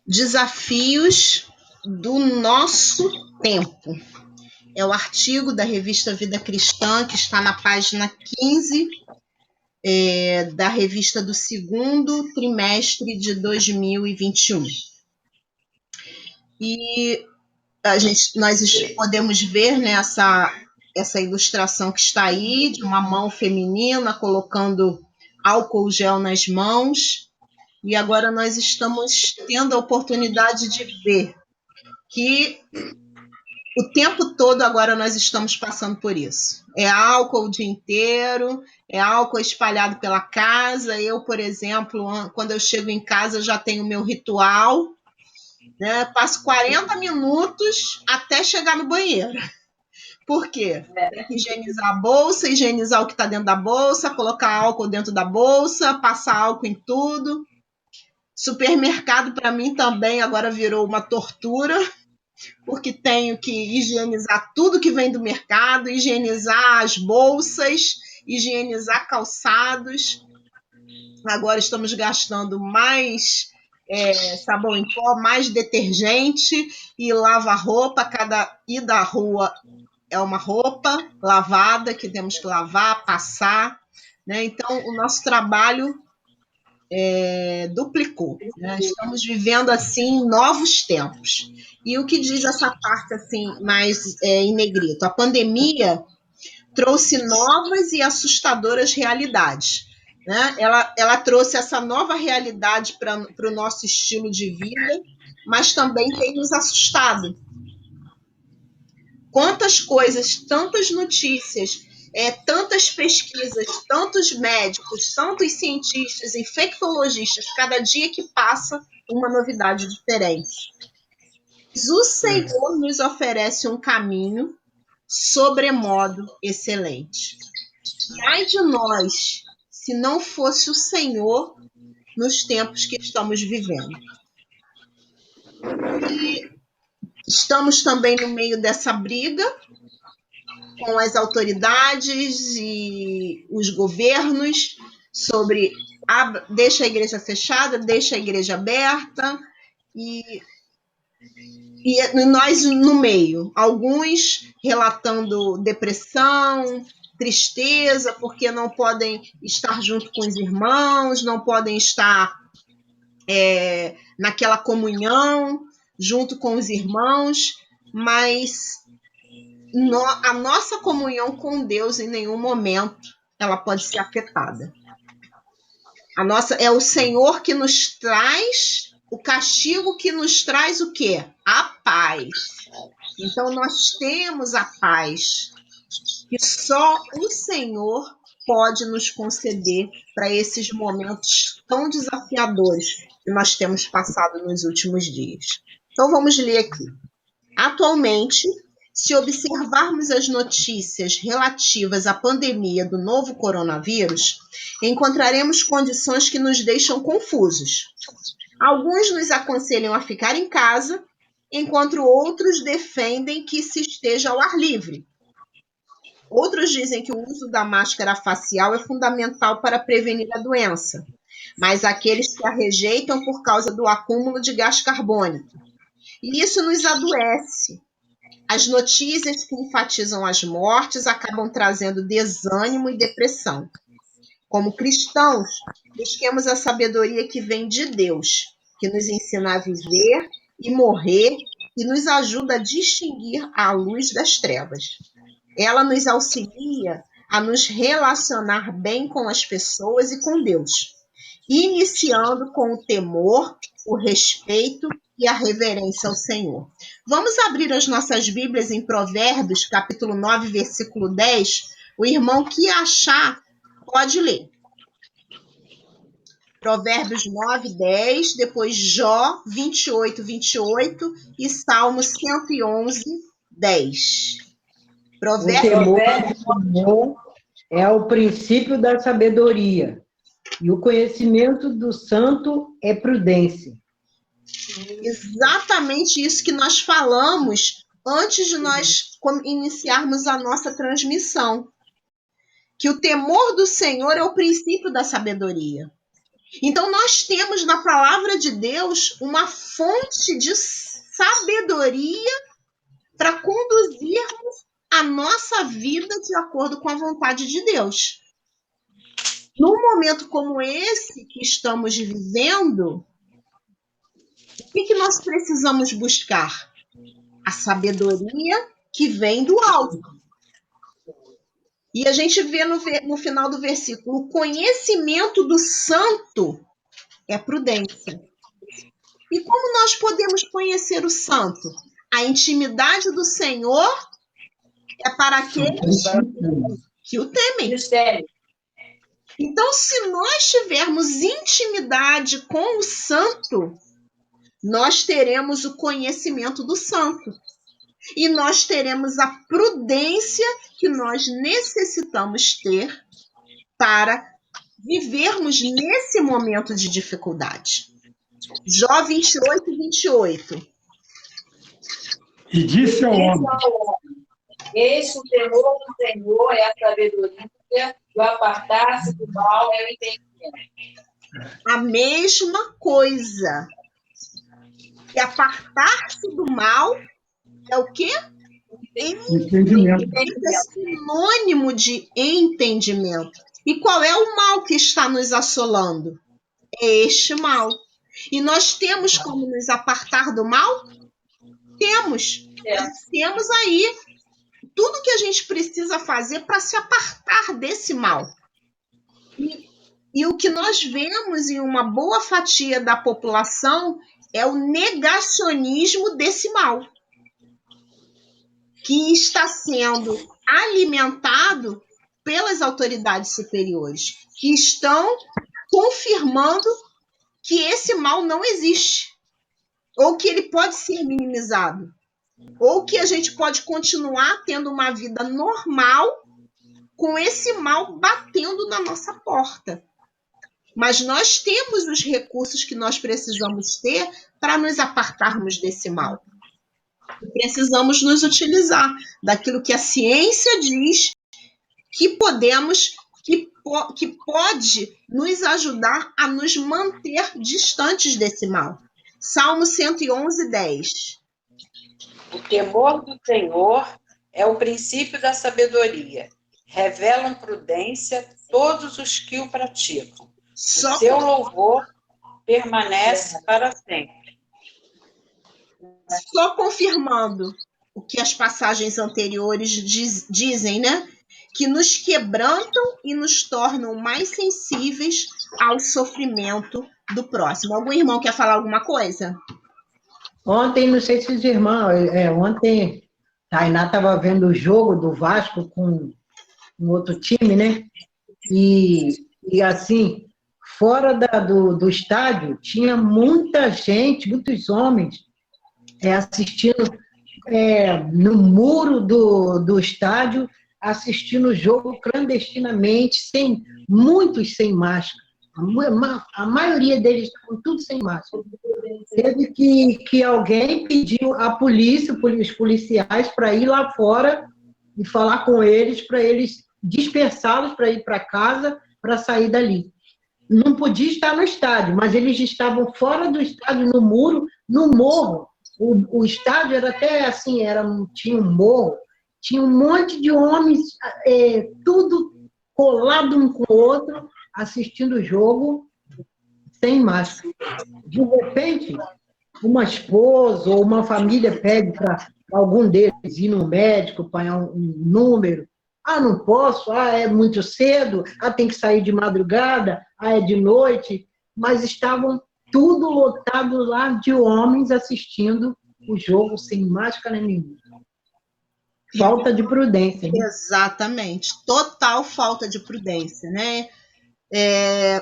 Desafios do nosso tempo. É o artigo da revista Vida Cristã, que está na página 15 da revista do segundo trimestre de 2021. E nós podemos ver, né, essa ilustração que está aí, de uma mão feminina colocando álcool gel nas mãos. E agora nós estamos tendo a oportunidade de ver que o tempo todo agora nós estamos passando por isso. É álcool o dia inteiro, é álcool espalhado pela casa. Eu, por exemplo, quando eu chego em casa, eu já tenho o meu ritual, né? Passo 40 minutos até chegar no banheiro. Por quê? Tem que higienizar a bolsa, higienizar o que está dentro da bolsa, colocar álcool dentro da bolsa, passar álcool em tudo. Supermercado, para mim, também agora virou uma tortura, porque tenho que higienizar tudo que vem do mercado, higienizar as bolsas, higienizar calçados. Agora estamos gastando mais sabão em pó, mais detergente e lava-roupa. Cada ida da rua é uma roupa lavada que temos que lavar, passar, né? Então, o nosso trabalho duplicou, né? Estamos vivendo assim novos tempos. E o que diz essa parte assim mais em negrito? A pandemia trouxe novas e assustadoras realidades, né? Ela trouxe essa nova realidade para o nosso estilo de vida, mas também tem nos assustado. Quantas coisas, tantas notícias, tantas pesquisas, tantos médicos, tantos cientistas, infectologistas, cada dia que passa uma novidade diferente. Mas o Senhor nos oferece um caminho sobremodo excelente. Ai de nós, se não fosse o Senhor nos tempos que estamos vivendo. E estamos também no meio dessa briga com as autoridades e os governos sobre deixa a igreja fechada, deixa a igreja aberta, e nós no meio, alguns relatando depressão, tristeza, porque não podem estar junto com os irmãos, não podem estar naquela comunhão junto com os irmãos, mas a nossa comunhão com Deus em nenhum momento ela pode ser afetada. É o Senhor que nos traz o castigo, que nos traz o quê? A paz. Então nós temos a paz que só o Senhor pode nos conceder para esses momentos tão desafiadores que nós temos passado nos últimos dias. Então vamos ler aqui. Atualmente, se observarmos as notícias relativas à pandemia do novo coronavírus, encontraremos condições que nos deixam confusos. Alguns nos aconselham a ficar em casa, enquanto outros defendem que se esteja ao ar livre. Outros dizem que o uso da máscara facial é fundamental para prevenir a doença, mas há aqueles que a rejeitam por causa do acúmulo de gás carbônico. E isso nos adoece. As notícias que enfatizam as mortes acabam trazendo desânimo e depressão. Como cristãos, busquemos a sabedoria que vem de Deus, que nos ensina a viver e morrer e nos ajuda a distinguir a luz das trevas. Ela nos auxilia a nos relacionar bem com as pessoas e com Deus, iniciando com o temor, o respeito e a reverência ao Senhor. Vamos abrir as nossas Bíblias em Provérbios, capítulo 9, versículo 10. O irmão que achar, pode ler. Provérbios 9, 10, depois Jó 28, 28 e Salmo 111, 10. O temor do Senhor é o princípio da sabedoria, e o conhecimento do santo é prudência. Exatamente isso que nós falamos antes de nós iniciarmos a nossa transmissão. Que o temor do Senhor é o princípio da sabedoria. Então, nós temos na palavra de Deus uma fonte de sabedoria para conduzirmos a nossa vida de acordo com a vontade de Deus. Num momento como esse que estamos vivendo, o que nós precisamos buscar? A sabedoria que vem do alto. E a gente vê no final do versículo, o conhecimento do santo é prudência. E como nós podemos conhecer o santo? A intimidade do Senhor é para aqueles que o temem. Então, se nós tivermos intimidade com o santo, nós teremos o conhecimento do santo. E nós teremos a prudência que nós necessitamos ter para vivermos nesse momento de dificuldade. Jó 28 e 28. E disse ao homem: eis o temor do Senhor é a sabedoria, e o apartar-se do mal é o entendimento. A mesma coisa. E apartar-se do mal é o quê? Entendimento. É sinônimo de entendimento. E qual é o mal que está nos assolando? É este mal. E nós temos como nos apartar do mal? Temos. Temos aí tudo que a gente precisa fazer para se apartar desse mal. E o que nós vemos em uma boa fatia da população é o negacionismo desse mal, que está sendo alimentado pelas autoridades superiores, que estão confirmando que esse mal não existe, ou que ele pode ser minimizado, ou que a gente pode continuar tendo uma vida normal com esse mal batendo na nossa porta. Mas nós temos os recursos que nós precisamos ter para nos apartarmos desse mal. Precisamos nos utilizar daquilo que a ciência diz que podemos, que pode nos ajudar a nos manter distantes desse mal. Salmo 111, 10. O temor do Senhor é o princípio da sabedoria. Revelam prudência todos os que o praticam. O seu louvor permanece para sempre. Só confirmando o que as passagens anteriores dizem, né? Que nos quebrantam e nos tornam mais sensíveis ao sofrimento do próximo. Algum irmão quer falar alguma coisa? Ontem, não sei se os irmãos... ontem, a Tainá estava vendo o jogo do Vasco com um outro time, né? E assim, fora do estádio, tinha muita gente, muitos homens, assistindo no muro do estádio, assistindo o jogo clandestinamente, muitos sem máscara. A maioria deles estavam tudo sem máscara. Teve que alguém pediu à polícia, os policiais, para ir lá fora e falar com eles, para eles dispersá-los para ir para casa, para sair dali. Não podia estar no estádio, mas eles estavam fora do estádio, no muro, no morro. O estádio era até assim, tinha um morro, tinha um monte de homens, tudo colado um com o outro, assistindo o jogo sem máscara. De repente, uma esposa ou uma família pede para algum deles ir no médico, apanhar um número. Não posso, é muito cedo, tem que sair de madrugada, é de noite. Mas estavam tudo lotado lá de homens assistindo o jogo sem máscara nenhuma. Falta de prudência. Né? Exatamente. Total falta de prudência, né?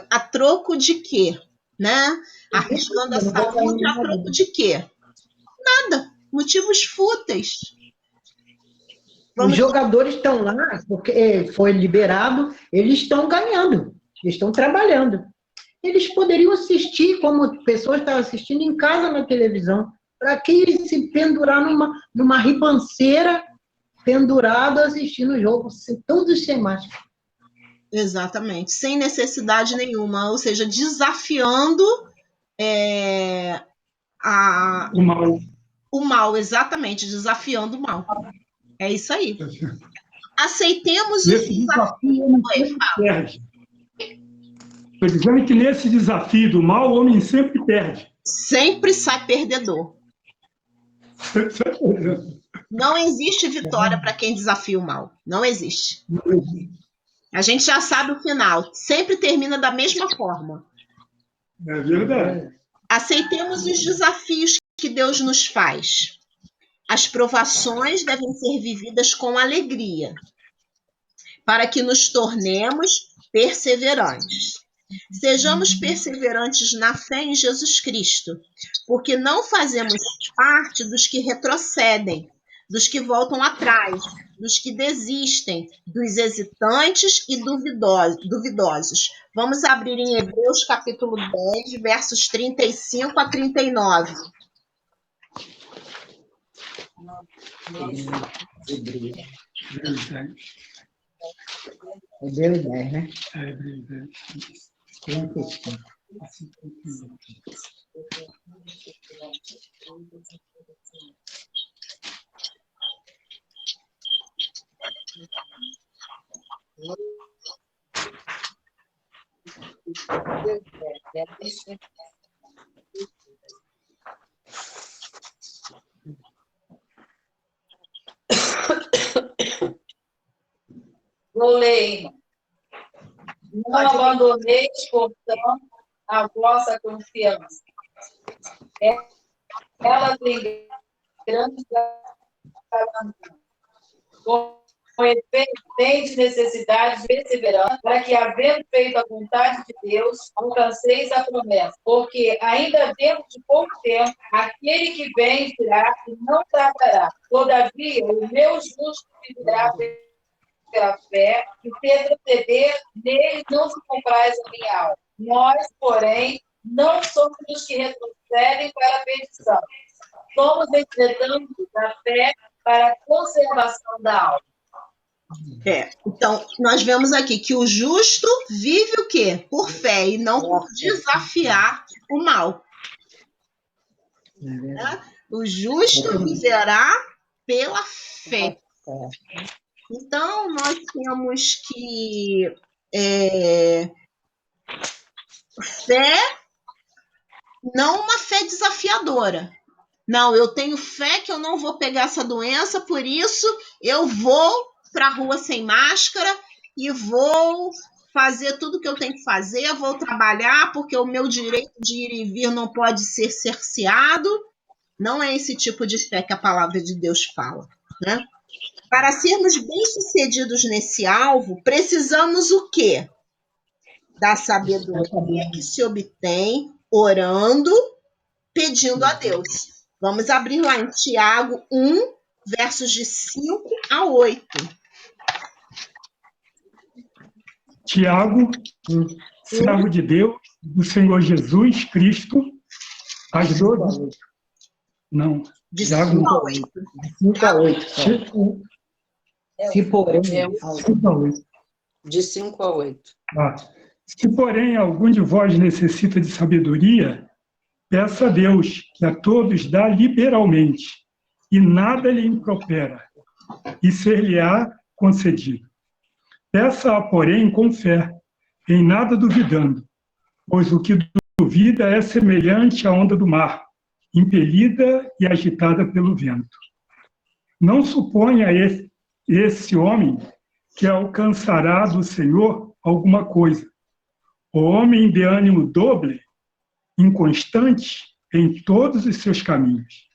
A troco de quê? Né? Arriscando a saúde a troco de quê? Nada. Motivos fúteis. Os jogadores estão lá, porque foi liberado, eles estão ganhando, eles estão trabalhando. Eles poderiam assistir, como pessoas estavam assistindo em casa na televisão. Para que se pendurar numa ribanceira, pendurado, assistindo o jogo, todos sem máscara? Exatamente, sem necessidade nenhuma, ou seja, desafiando O mal. o mal, exatamente, desafiando o mal. É isso aí. Aceitemos os Nesse desafio, o homem sempre perde. Estou dizendo que nesse desafio do mal, o homem sempre perde. Sempre sai perdedor. Não existe vitória para quem desafia o mal. Não existe. A gente já sabe o final. Sempre termina da mesma forma. É verdade. Aceitemos os desafios que Deus nos faz. As provações devem ser vividas com alegria, para que nos tornemos perseverantes. Sejamos perseverantes na fé em Jesus Cristo, porque não fazemos parte dos que retrocedem, dos que voltam atrás, dos que desistem, dos hesitantes e duvidosos. Vamos abrir em Hebreus capítulo 10, versos 35 a 39. Hebreus 10, né? É, Hebreus 10. 35. Vou ler. Não abandoneis, portanto, a vossa confiança. Ela tem grande galardão. Com efeito, tem necessidade de perseverança, para que, havendo feito a vontade de Deus, alcanceis a promessa. Porque, ainda dentro de pouco tempo, aquele que vem virá e não tardará. Todavia, o meu justo viverá pela fé, e retroceder nele não se compraz a minha alma. Nós, porém, não somos os que retrocedem para a perdição. Somos, entretanto, da fé para a conservação da alma. Então, nós vemos aqui que o justo vive o quê? Por fé e não por desafiar o mal. Né? O justo viverá pela fé. Então, nós temos que fé, não uma fé desafiadora. Não, eu tenho fé que eu não vou pegar essa doença, por isso eu vou para a rua sem máscara e vou fazer tudo o que eu tenho que fazer, vou trabalhar porque o meu direito de ir e vir não pode ser cerceado. Não é esse tipo de fé que a palavra de Deus fala, né? Para sermos bem-sucedidos nesse alvo, precisamos o quê? Da sabedoria que se obtém orando, pedindo a Deus. Vamos abrir lá em Tiago 1, versos de 5 a 8. Tiago, servo de Deus, do Senhor Jesus Cristo, as 12. Não, De Tiago 5 a 8. 5 a 8. Se porém. De 5 a 8. Se, porém, algum de vós necessita de sabedoria, peça a Deus, que a todos dá liberalmente, e nada lhe impropera, e ser-lhe-á concedido. Peça-a, porém, com fé, em nada duvidando, pois o que duvida é semelhante à onda do mar, impelida e agitada pelo vento. Não suponha esse homem que alcançará do Senhor alguma coisa. O homem de ânimo dobre, inconstante em todos os seus caminhos.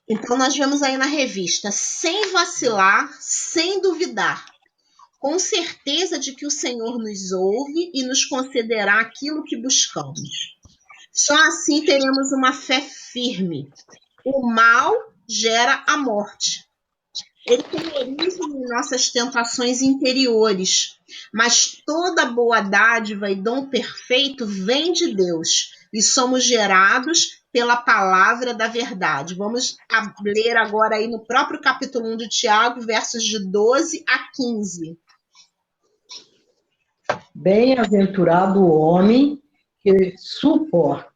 Então, nós vemos aí na revista, sem vacilar, sem duvidar, com certeza de que o Senhor nos ouve e nos concederá aquilo que buscamos. Só assim teremos uma fé firme. O mal gera a morte. Ele tem origem em nossas tentações interiores, mas toda boa dádiva e dom perfeito vem de Deus, e somos gerados pela palavra da verdade. Vamos ler agora aí no próprio capítulo 1 de Tiago, versos de 12 a 15. Bem-aventurado o homem que suporta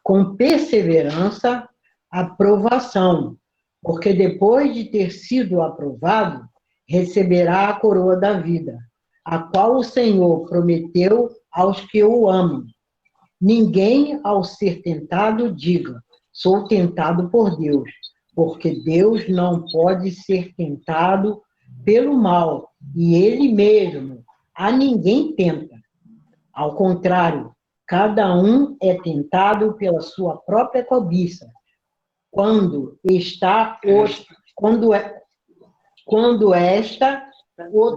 com perseverança a provação, porque depois de ter sido aprovado, receberá a coroa da vida, a qual o Senhor prometeu aos que o amam. Ninguém, ao ser tentado, diga: sou tentado por Deus, porque Deus não pode ser tentado pelo mal, e Ele mesmo a ninguém tenta. Ao contrário, cada um é tentado pela sua própria cobiça, quando esta o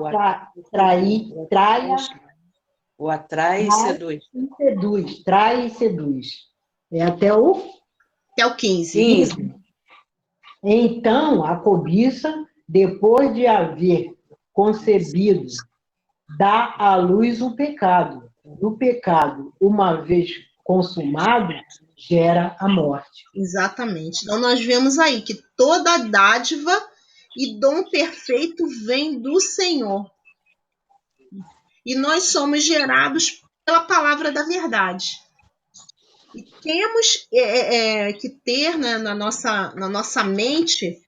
traia, o atrai e seduz. Trai e seduz. É até o 15. Então, a cobiça, depois de haver concebido, dá à luz o pecado. O pecado, uma vez consumado, gera a morte. Exatamente. Então, nós vemos aí que toda dádiva e dom perfeito vem do Senhor. E nós somos gerados pela palavra da verdade. E temos que ter, né, na nossa mente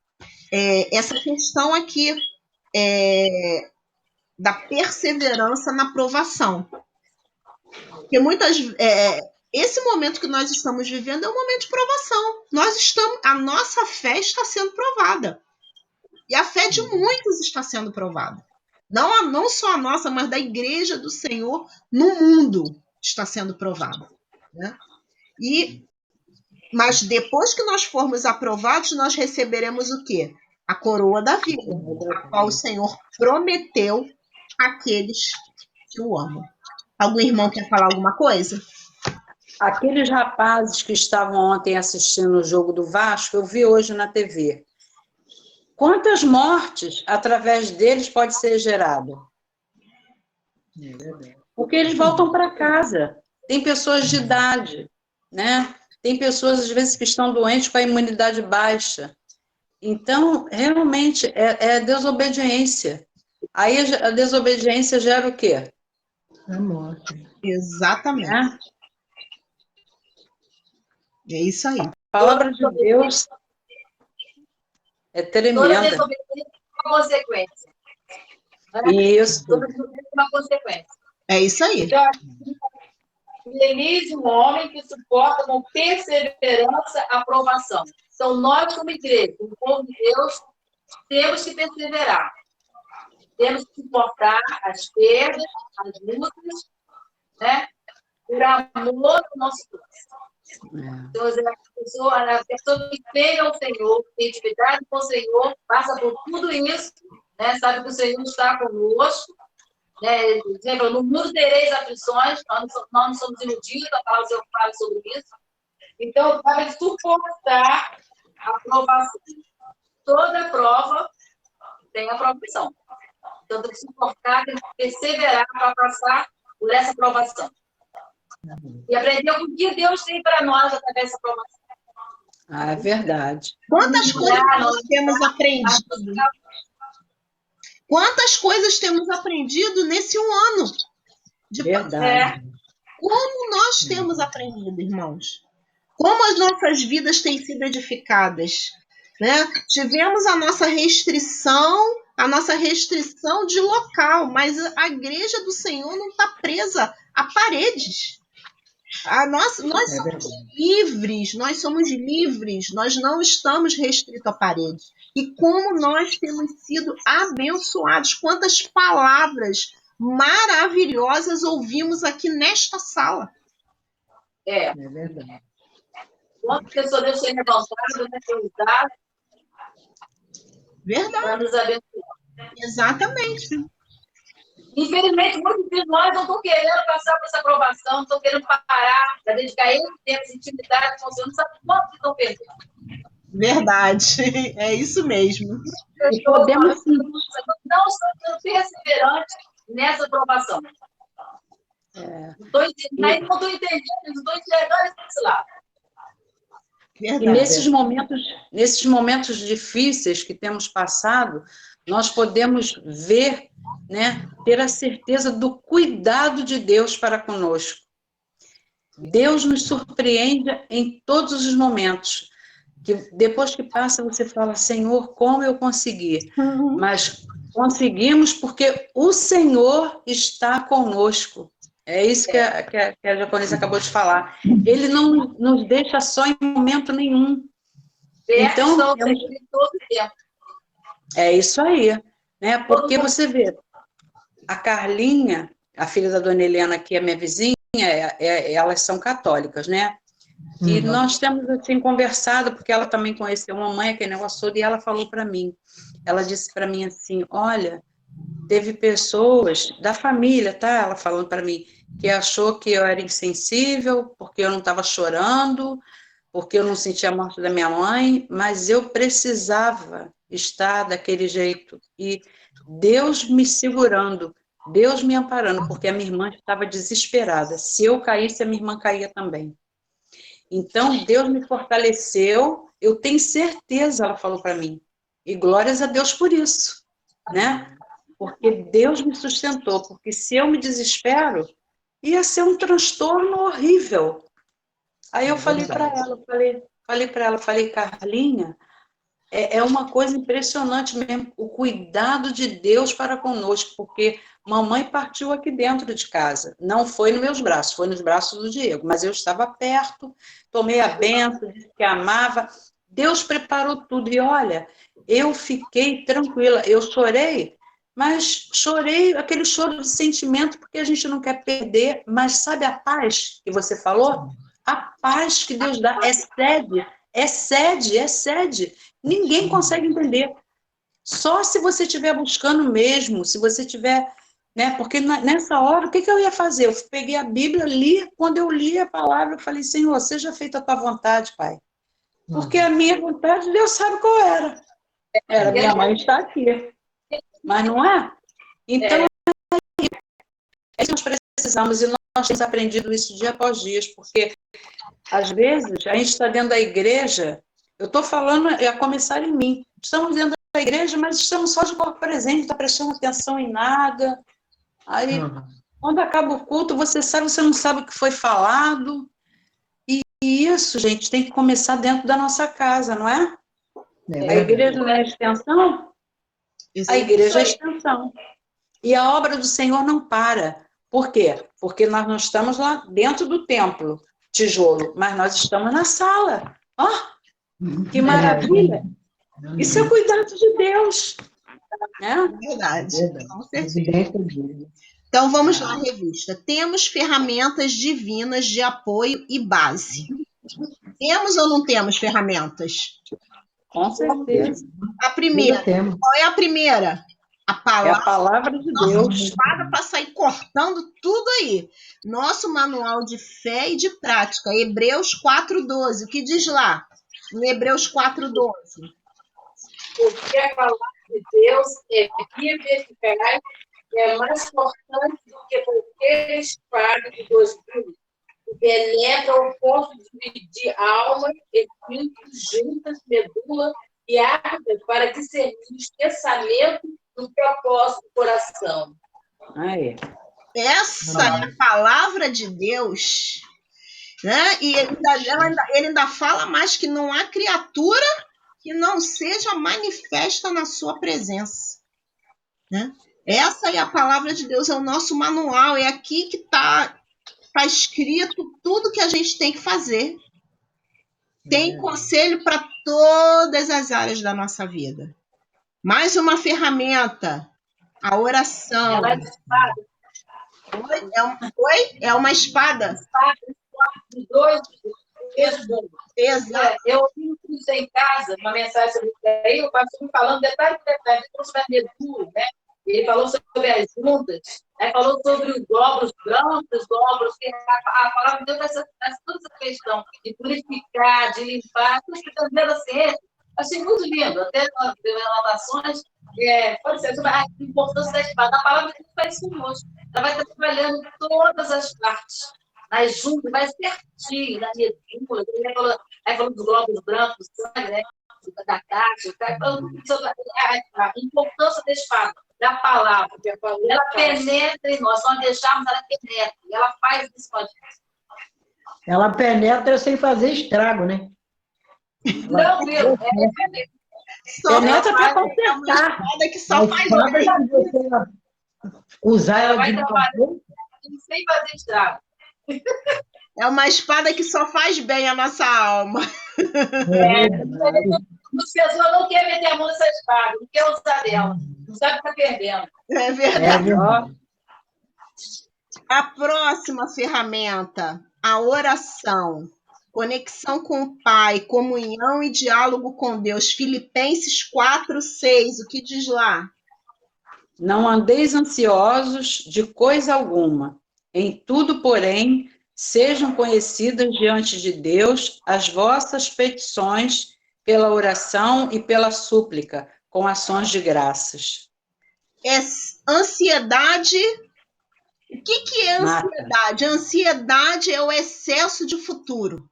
essa questão aqui da perseverança na provação. Porque esse momento que nós estamos vivendo é um momento de provação. A nossa fé está sendo provada. E a fé de muitos está sendo provada. Não só a nossa, mas da igreja do Senhor no mundo está sendo provada. Né? Mas depois que nós formos aprovados, nós receberemos o quê? A coroa da vida, a qual o Senhor prometeu àqueles que o amam. Algum irmão quer falar alguma coisa? Aqueles rapazes que estavam ontem assistindo o jogo do Vasco, eu vi hoje na TV. Quantas mortes através deles pode ser gerado? Porque eles voltam para casa. Tem pessoas de idade, né? Tem pessoas, às vezes, que estão doentes com a imunidade baixa. Então, realmente, é desobediência. Aí a desobediência gera o quê? A morte. Exatamente. É isso aí. A palavra de Deus é tremenda. Toda desobediência tem uma consequência. Isso. Toda desobediência tem uma consequência. É isso aí. Então, feliz o homem que suporta com perseverança a provação. Então, nós, como igreja, como povo de Deus, temos que perseverar. Temos que suportar as perdas, as lutas, né? Por amor do nosso Deus. Então, a pessoa que pega o Senhor, tem intimidade com o Senhor, passa por tudo isso, né? Sabe que o Senhor está conosco. Né? No mundo tereis aflições, nós não somos iludidos, a palavra do Senhor fala sobre isso. Então, para suportar a provação. Toda prova tem aprovação. Então, tem que suportar, tem que perseverar para passar por essa provação. E aprender o que Deus tem para nós através dessa provação. É verdade. Quantas coisas nós temos aprendido? Quantas coisas temos aprendido nesse ano? Verdade. Como nós temos aprendido, irmãos? Como as nossas vidas têm sido edificadas? Né? Tivemos a nossa restrição de local, mas a igreja do Senhor não está presa a paredes. Nós somos livres, nós não estamos restritos a paredes. E como nós temos sido abençoados, quantas palavras maravilhosas ouvimos aqui nesta sala. É verdade. Quantas pessoas devem ser levantadas, né, usar verdade. Para nos abençoar. Exatamente. Infelizmente, muitos de nós não estão querendo passar por essa aprovação, não estão querendo parar para dedicar esse tempo de intimidade com o Senhor, não sabe quanto estão perdendo. Verdade, é isso mesmo. E podemos não estão sendo perseverantes nessa aprovação. Não estou entendendo, não estou enxergando esse lado. Verdade. E nesses momentos difíceis que temos passado, nós podemos ver né, ter a certeza do cuidado de Deus para conosco. Deus nos surpreende em todos os momentos. Que depois que passa, você fala, Senhor, como eu consegui? Mas conseguimos porque o Senhor está conosco. É isso que a japonesa acabou de falar. Ele não nos deixa só em momento nenhum. Então, todo tempo. É isso aí, né? Porque você vê, a Carlinha, a filha da dona Helena, que é minha vizinha, elas são católicas, né? E nós temos, assim, conversado, porque ela também conheceu uma mãe, aquele negócio todo, e ela falou para mim, ela disse para mim assim, olha, teve pessoas da família, tá? Ela falando para mim, que achou que eu era insensível, porque eu não estava chorando, porque eu não sentia a morte da minha mãe, mas eu precisava estar daquele jeito. E Deus me segurando, Deus me amparando, porque a minha irmã estava desesperada. Se eu caísse, a minha irmã caía também. Então, Deus me fortaleceu, eu tenho certeza, ela falou para mim. E glórias a Deus por isso, né? Porque Deus me sustentou, porque se eu me desespero, ia ser um transtorno horrível. Aí eu falei para ela, falei, Carlinha, é uma coisa impressionante mesmo, o cuidado de Deus para conosco, porque mamãe partiu aqui dentro de casa, não foi nos meus braços, foi nos braços do Diego, mas eu estava perto, tomei a benção, disse que amava, Deus preparou tudo, e olha, eu fiquei tranquila, eu chorei, mas chorei aquele choro de sentimento, porque a gente não quer perder, mas sabe a paz que você falou? A paz que Deus dá excede. Ninguém consegue entender. Só se você estiver buscando mesmo, se você estiver, né? Porque nessa hora, o que eu ia fazer? Eu peguei a Bíblia, li, quando eu li a palavra, eu falei, Senhor, seja feita a tua vontade, Pai. Porque a minha vontade, Deus sabe qual era. Era minha mãe estar aqui. Mas não é? Então, é isso que nós precisamos, e nós temos aprendido isso dia após dia, porque às vezes a gente está dentro da igreja, eu estou falando, a começar em mim, estamos dentro da igreja, mas estamos só de corpo presente, não está prestando atenção em nada. Aí, quando acaba o culto, você não sabe o que foi falado. E isso, gente, tem que começar dentro da nossa casa, não é? A igreja não é a extensão? A igreja é a extensão. E a obra do Senhor não para. Por quê? Porque nós não estamos lá dentro do templo, tijolo, mas nós estamos na sala. Ó, que maravilha! Isso é o cuidado de Deus. Né? Verdade. Com certeza. Então, vamos lá, revista. Temos ferramentas divinas de apoio e base. Temos ou não temos ferramentas? Com certeza. A primeira. Qual é a primeira? A palavra de Deus. Espada para sair cortando tudo aí. Nosso manual de fé e de prática. Hebreus 4:12. O que diz lá? Em Hebreus 4:12. Porque a palavra de Deus é viva e eficaz, é mais cortante do que qualquer espada de 2 gumes, que penetra ao ponto de dividir alma, espírito, juntas, medula e árbitros para discernir os pensamentos do propósito do coração. Essa é a palavra de Deus, né? E ele ainda fala mais que não há criatura que não seja manifesta na sua presença, né? Essa é a palavra de Deus, é o nosso manual, é aqui que está escrito tudo que a gente tem que fazer. Tem conselho para todas as áreas da nossa vida. Mais uma ferramenta, a oração. Ela é espada. É uma espada? Espada de 2 gumes. Exato. Eu ouvi em casa uma mensagem sobre isso aí, o pastor me falando detalhe por detalhe, sobre a medula, né? Ele falou sobre as juntas, aí falou sobre os glóbulos brancos, glóbulos, que a palavra de Deus faz toda essa questão de purificar, de limpar, tudo que está dentro da ciência. Achei muito lindo, até nas anotações, pode ser sobre a importância da espada. A palavra de Deus faz isso conosco. Ela vai estar trabalhando todas as partes. Mas junto, vai certinho, na medula. Aí falando dos glóbulos brancos, do sangue, né? Da caixa, falando sobre a importância da espada. da palavra. Ela penetra em nós, nós deixarmos ela penetra. E ela faz isso com a gente. Ela penetra sem fazer estrago, né? Tranquilo. Penetra para É uma consertar. espada que só faz Espada, bem. se você usar Ela ela vai de trabalhar novo, sem fazer estrago. É uma espada que só faz bem a nossa alma. As pessoas não querem meter a mão nessa espada, não querem usar dela. Não sabe que está perdendo. É é verdade. verdade. A próxima ferramenta, a oração. Conexão com o Pai, comunhão e diálogo com Deus. Filipenses 4:6. O que diz lá? Não andeis ansiosos de coisa alguma. Em tudo, porém, sejam conhecidas diante de Deus as vossas petições pela oração e pela súplica, com ações de graças. É ansiedade. O que é Mata. ansiedade? A ansiedade é o excesso de futuro.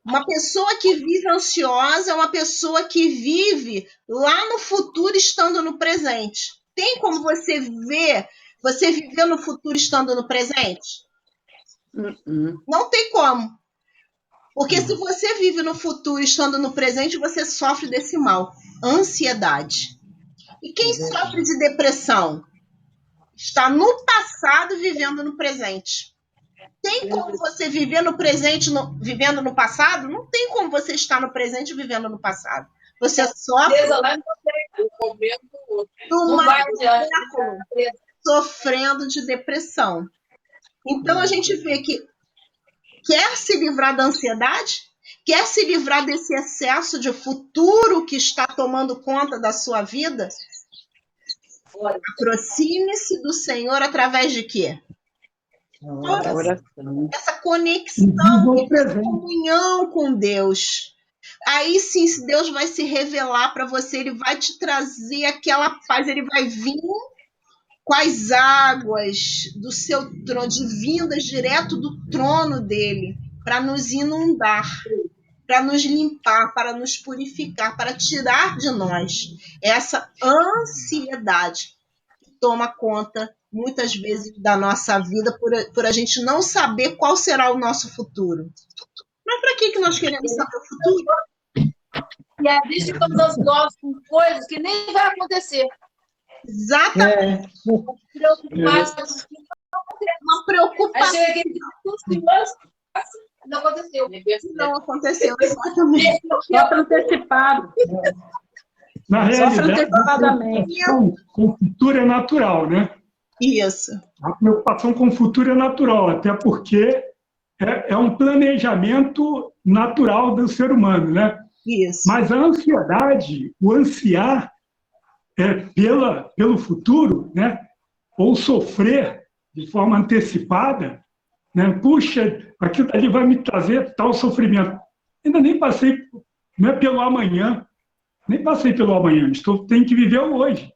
Uma pessoa que vive ansiosa é uma pessoa que vive lá no futuro estando no presente. Tem como você viver no futuro estando no presente? Não tem como. Porque se você vive no futuro estando no presente, você sofre desse mal, ansiedade. E quem sofre de depressão? Está no passado vivendo no presente. Tem como você viver no presente vivendo no passado? Não tem como você estar no presente vivendo no passado. Você sofre do mal sofrendo de depressão. Então a gente vê que quer se livrar da ansiedade, quer se livrar desse excesso de futuro que está tomando conta da sua vida, aproxime-se do Senhor através de quê? Oração. Essa conexão, essa comunhão com Deus. Aí sim, Deus vai se revelar para você, Ele vai te trazer aquela paz, Ele vai vir com as águas do seu trono, vindas direto do trono dele, para nos inundar, para nos limpar, para nos purificar, para tirar de nós essa ansiedade que toma conta muitas vezes da nossa vida por a gente não saber qual será o nosso futuro. Mas para que nós queremos saber o futuro? E às vezes ficamos ansiosos com coisas que nem vai acontecer. Exatamente. Uma preocupação. Aí chega aqui, não aconteceu. Não aconteceu, exatamente. Só antecipado. Na realidade, antecipadamente. com o futuro é natural, né? Isso. A preocupação com o futuro é natural, até porque é um planejamento natural do ser humano, né? Isso. Mas a ansiedade, o ansiar pelo futuro, né? Ou sofrer de forma antecipada, né? Puxa, aquilo ali vai me trazer tal sofrimento. Ainda nem passei, não é pelo amanhã, nem passei pelo amanhã, tenho que viver o hoje.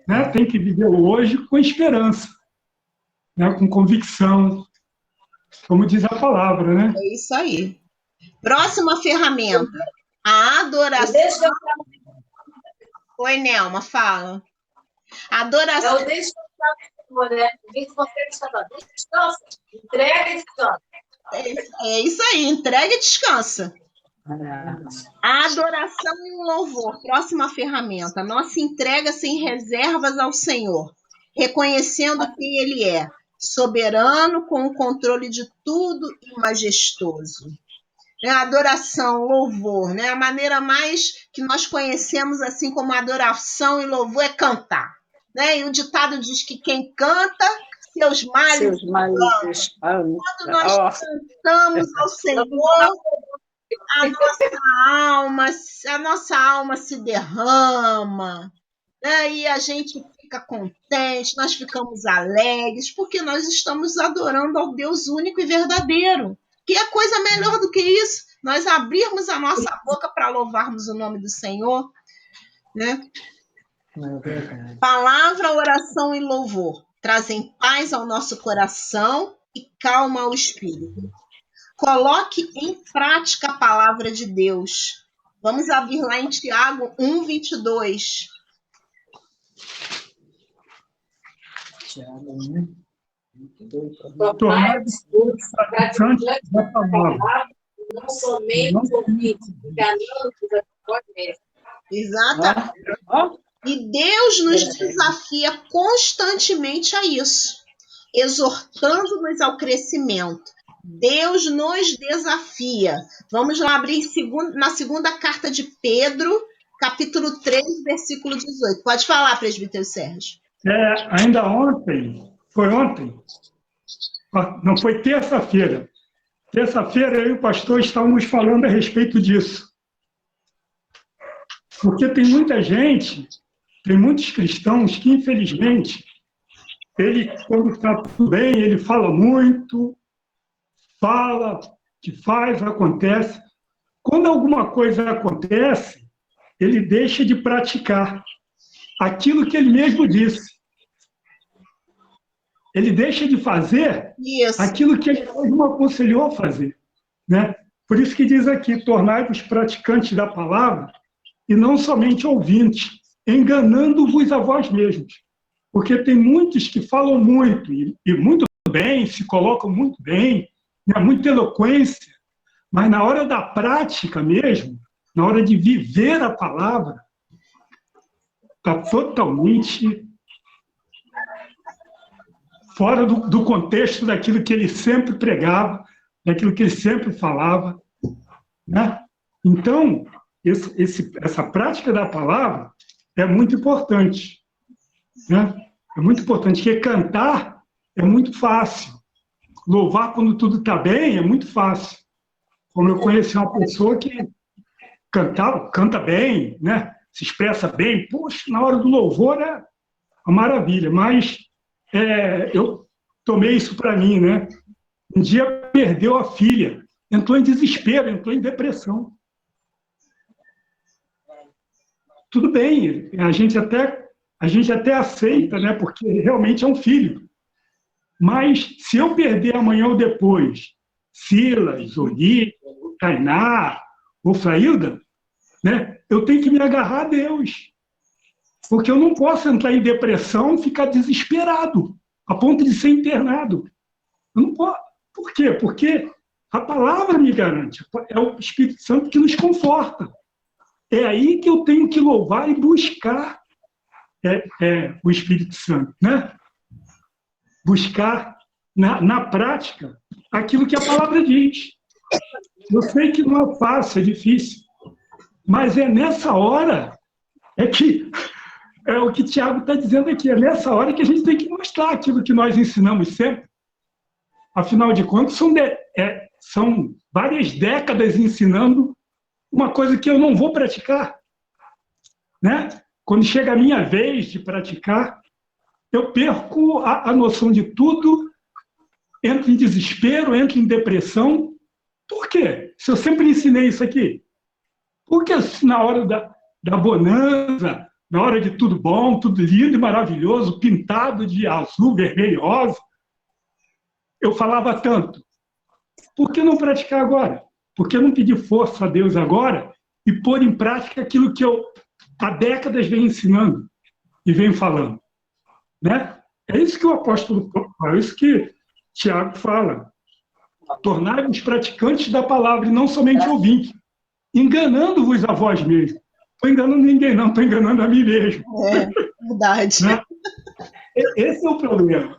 Né? Tem que viver o hoje com esperança, né? Com convicção, como diz a palavra, né? É isso aí. Próxima ferramenta, a adoração. Oi, Nelma, fala. Adoração. É o descansar, né? Descansa, entrega e descansa. É isso aí, entrega e descansa. A adoração e o louvor, próxima ferramenta. Nossa entrega sem reservas ao Senhor, reconhecendo quem Ele é, soberano, com o controle de tudo e majestoso. A adoração, louvor, né? A maneira mais que nós conhecemos assim como adoração e louvor é cantar. Né? E o ditado diz que quem canta, seus males espanta. Quando nós cantamos ao Senhor, a nossa alma se derrama, né? E a gente fica contente, nós ficamos alegres, porque nós estamos adorando ao Deus único e verdadeiro. Que é coisa melhor do que isso? Nós abrirmos a nossa boca para louvarmos o nome do Senhor, né? Palavra, oração e louvor trazem paz ao nosso coração e calma ao espírito. Coloque em prática a palavra de Deus. Vamos abrir lá em Tiago 1:22. Tornar-vos praticantes da palavra. Não somente ouvintes, enganando-vos a vós mesmos. Exatamente. E Deus nos desafia constantemente a isso, exortando-nos ao crescimento. Deus nos desafia. Vamos lá abrir na segunda carta de Pedro, capítulo 3, versículo 18. Pode falar, presbítero Sérgio. Ainda ontem, foi ontem? Não, foi terça-feira. Terça-feira eu e o pastor estávamos falando a respeito disso. Porque tem muita gente, tem muitos cristãos que, infelizmente, quando está tudo bem, ele fala muito, fala, que faz, acontece. Quando alguma coisa acontece, ele deixa de praticar aquilo que ele mesmo disse. Ele deixa de fazer aquilo que ele mesmo aconselhou a fazer. Né? Por isso que diz aqui, tornai-vos praticantes da palavra e não somente ouvintes, enganando-vos a vós mesmos. Porque tem muitos que falam muito, e muito bem, se colocam muito bem, né? Muita eloquência, mas na hora da prática mesmo, na hora de viver a palavra, está totalmente fora do contexto daquilo que ele sempre pregava, daquilo que ele sempre falava. Né? Então, essa prática da palavra é muito importante. Né? É muito importante, porque cantar é muito fácil. Louvar quando tudo está bem é muito fácil. Como eu conheci uma pessoa que canta bem, né? Se expressa bem, poxa, na hora do louvor é uma maravilha, mas eu tomei isso para mim, né? Um dia perdeu a filha, entrou em desespero, entrou em depressão. Tudo bem, a gente até aceita, né? Porque realmente é um filho. Mas se eu perder amanhã ou depois Silas, Olívia, Tainá ou Frailda, né? Eu tenho que me agarrar a Deus. Porque eu não posso entrar em depressão e ficar desesperado, a ponto de ser internado. Eu não posso. Por quê? Porque a palavra me garante, é o Espírito Santo que nos conforta. É aí que eu tenho que louvar e buscar o Espírito Santo, né? Buscar na prática aquilo que a palavra diz. Eu sei que não é fácil, é difícil, mas é nessa hora que é o que o Tiago está dizendo aqui. É nessa hora que a gente tem que mostrar aquilo que nós ensinamos sempre. Afinal de contas, são várias décadas ensinando uma coisa que eu não vou praticar. Né? Quando chega a minha vez de praticar, eu perco a noção de tudo, entro em desespero, entro em depressão. Por quê? Se eu sempre ensinei isso aqui. Porque na hora da bonança, na hora de tudo bom, tudo lindo e maravilhoso, pintado de azul, vermelho e rosa, eu falava tanto. Por que não praticar agora? Por que não pedir força a Deus agora e pôr em prática aquilo que eu há décadas venho ensinando e venho falando? Né? É isso que o apóstolo, é isso que Tiago fala. Tornai-vos praticantes da palavra e não somente ouvintes, enganando-vos a vós mesmos. Estou enganando ninguém, não, estou enganando a mim mesmo. É, verdade. Né? Esse é o problema.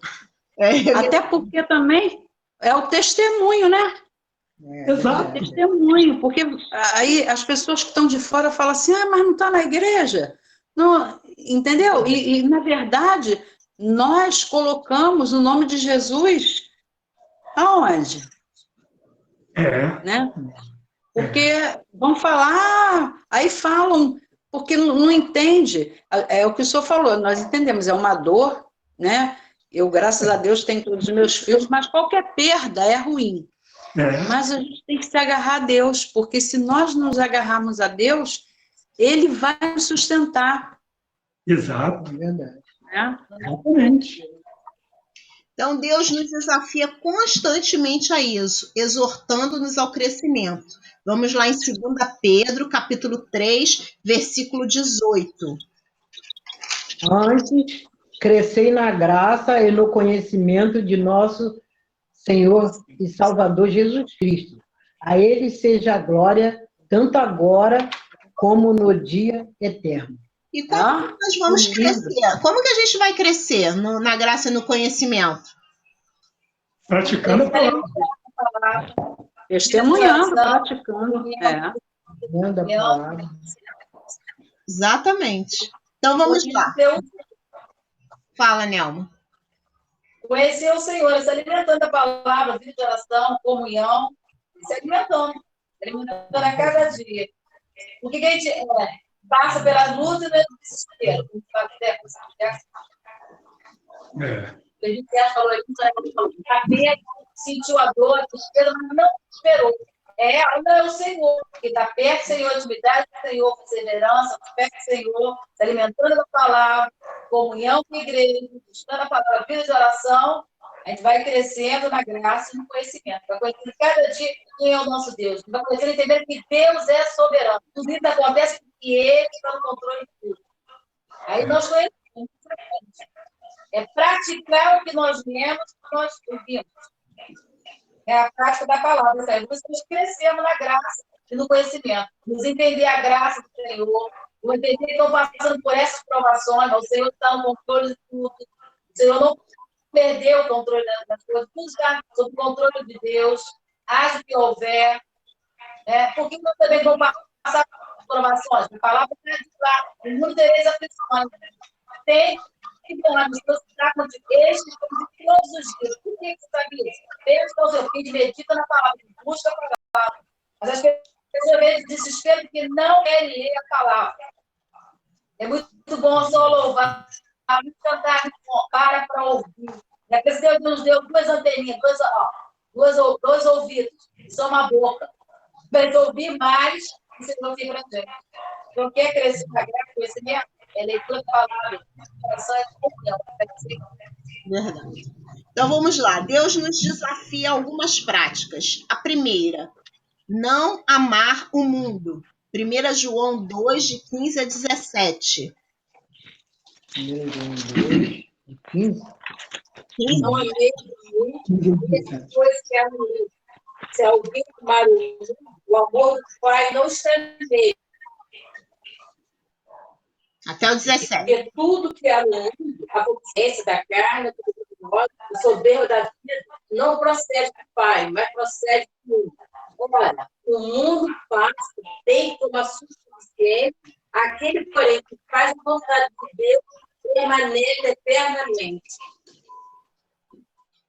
Até porque também é o testemunho, né? Exato. É o testemunho, porque aí as pessoas que estão de fora falam assim, mas não está na igreja. Não, entendeu? E, na verdade, nós colocamos o nome de Jesus aonde? Né? Porque vão falar, aí falam, porque não entende. É o que o senhor falou, nós entendemos, é uma dor, né? Eu, graças a Deus, tenho todos os meus filhos, mas qualquer perda é ruim. Mas a gente tem que se agarrar a Deus, porque se nós nos agarrarmos a Deus, Ele vai nos sustentar. Exato. É verdade. Né? Exatamente. Então, Deus nos desafia constantemente a isso, exortando-nos ao crescimento. Vamos lá em 2 Pedro, capítulo 3, versículo 18. Antes, crescei na graça e no conhecimento de nosso Senhor e Salvador Jesus Cristo. A Ele seja a glória, tanto agora como no dia eterno. E como que nós vamos crescer? Como que a gente vai crescer na graça e no conhecimento? Praticando a palavra. Testemunhando, praticando. Manda a palavra. Exatamente. Então vamos lá. Fala, Nelma. Conhecer o Senhor, se alimentando da palavra, vida de oração, comunhão, se alimentando a cada dia. O que a gente passa pelas lutas e no desespero. A gente falou aqui, saber, sentiu a dor, a desespero, mas não esperou. Ainda é o Senhor, que está perto do Senhor, intimidade do Senhor, perseverança, perto do Senhor, se alimentando da palavra, comunhão com a igreja, buscando a palavra, vida de oração, a gente vai crescendo na graça e no conhecimento. Vai conhecendo cada dia quem é o nosso Deus. Vai conhecendo e entendendo que Deus é soberano. Tudo isso acontece porque Ele está no controle de tudo. Aí nós conhecemos. É praticar o que nós vemos, o que nós ouvimos. É a prática da palavra. Nós crescemos na graça e no conhecimento. Nos entender a graça do Senhor, não entender que estão passando por essas provações, o Senhor está no controle de tudo. O Senhor não perdeu o controle das coisas, tudo está sob o controle de Deus, haja o que houver. Porque nós também vamos passar por provações. A palavra está lá, o mundo tereis aflições. Tem que falar de Deus que está contigo. Este todos os dias. Por que você sabe isso? Deus com o seu filho, medita na palavra, busca a palavra. Mas as pessoas veem desespero porque não querem ler a palavra. É muito bom só louvar, muito cantar, para ouvir. E a pessoa nos deu duas anteninhas, dois ouvidos, só uma boca. Para ouvir mais, você não ouvir para a gente. Então, quer crescer na graça, conhecimento? É leitura da palavra, oração é comunhão. Verdade. Então vamos lá. Deus nos desafia algumas práticas. A primeira, não amar o mundo. 1 João 2, de 15 a 17. 1 João 2, de 15. Não amei depois que é no se alguém tomar o amor do Pai não está nele. Até o 17. Porque tudo que é no mundo, a consciência da carne, a soberba da vida, não procede do Pai, mas procede do mundo. Ora, o mundo passa, tem como a suficiência aquele, porém, que faz a vontade de Deus, permanece eternamente.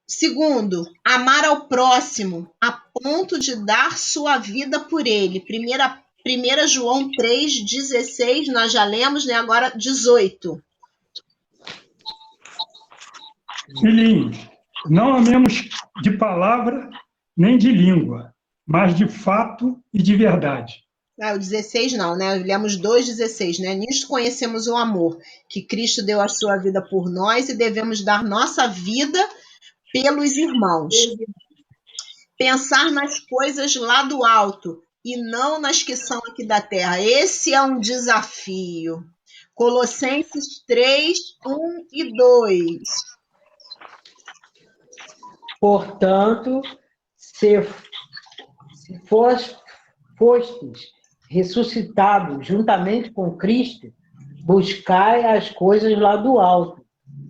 Segundo, amar ao próximo a ponto de dar sua vida por ele. 1 João 3, 16, nós já lemos, né? Agora 18. Filhinhos, não amemos de palavra nem de língua, mas de fato e de verdade. O 16 não, né? Lemos 2,16, né? Nisto conhecemos o amor, que Cristo deu a sua vida por nós e devemos dar nossa vida pelos irmãos. Pensar nas coisas lá do alto e não nas que são aqui da terra. Esse é um desafio. Colossenses 3, 1 e 2. Portanto, se fostes ressuscitados juntamente com Cristo, buscai as coisas lá do alto,